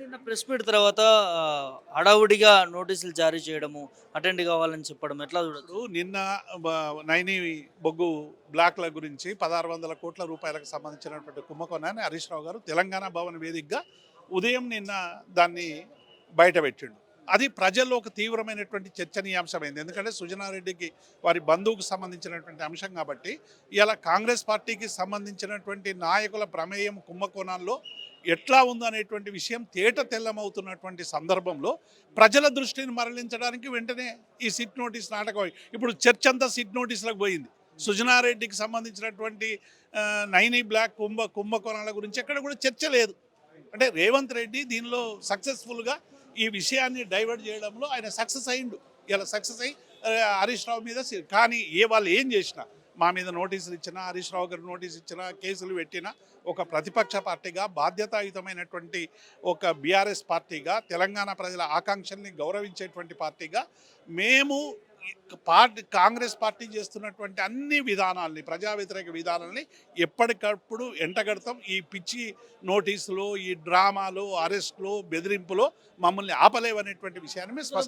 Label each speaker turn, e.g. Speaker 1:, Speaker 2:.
Speaker 1: నిన్న press meet తర్వాత హడావుడిగా నోటీసులు జారీ చేయడము, అటెండ్ కావాలని చెప్పడం ఎట్లా చూడొచ్చు?
Speaker 2: ఇప్పుడు నిన్న నైని బొగ్గు బ్లాక్ల గురించి 1600 కోట్ల రూపాయలకు సంబంధించినటువంటి కుంభకోణాన్ని హరీష్ రావు గారు తెలంగాణ భవన్ వేదికగా ఉదయం నిన్న దాన్ని బయటపెట్టిండు. అది ప్రజల్లో ఒక తీవ్రమైనటువంటి చర్చనీయాంశమైంది. ఎందుకంటే సుజనారెడ్డికి వారి బంధువుకు సంబంధించినటువంటి అంశం కాబట్టి ఇలా కాంగ్రెస్ పార్టీకి సంబంధించినటువంటి నాయకుల ప్రమేయం కుంభకోణాల్లో ఎట్లా ఉందనేటువంటి విషయం తేట తెల్లమవుతున్నటువంటి సందర్భంలో ప్రజల దృష్టిని మరలించడానికి వెంటనే ఈ సిట్ నోటీస్ నాటకం. ఇప్పుడు చర్చ అంతా సిట్ నోటీసులకు పోయింది. సుజనారెడ్డికి సంబంధించినటువంటి నైని బ్లాక్ కుంభకోణాల గురించి ఎక్కడ కూడా చర్చ లేదు. అంటే రేవంత్ రెడ్డి దీనిలో సక్సెస్ఫుల్గా ఈ విషయాన్ని డైవర్ట్ చేయడంలో ఆయన సక్సెస్ అయ్యిండు. ఇలా సక్సెస్ అయ్యి హరీష్ రావు మీద కానీ వాళ్ళు ఏం చేసినా, మా మీద నోటీసులు ఇచ్చినా, హరీష్ రావు గారు నోటీసు ఇచ్చినా, కేసులు పెట్టినా, ఒక ప్రతిపక్ష పార్టీగా బాధ్యతాయుతమైనటువంటి ఒక బీఆర్ఎస్ పార్టీగా తెలంగాణ ప్రజల ఆకాంక్షల్ని గౌరవించేటువంటి పార్టీగా మేము కాంగ్రెస్ పార్టీ చేస్తున్నటువంటి అన్ని విధానాల్ని, ప్రజా వ్యతిరేక విధానాల్ని ఎప్పటికప్పుడు ఎంటగడతాం. ఈ పిచ్చి నోటీసులు, ఈ డ్రామాలు, అరెస్టులు, బెదిరింపులు మమ్మల్ని ఆపలేవనేటువంటి విషయాన్ని మేము స్పష్టం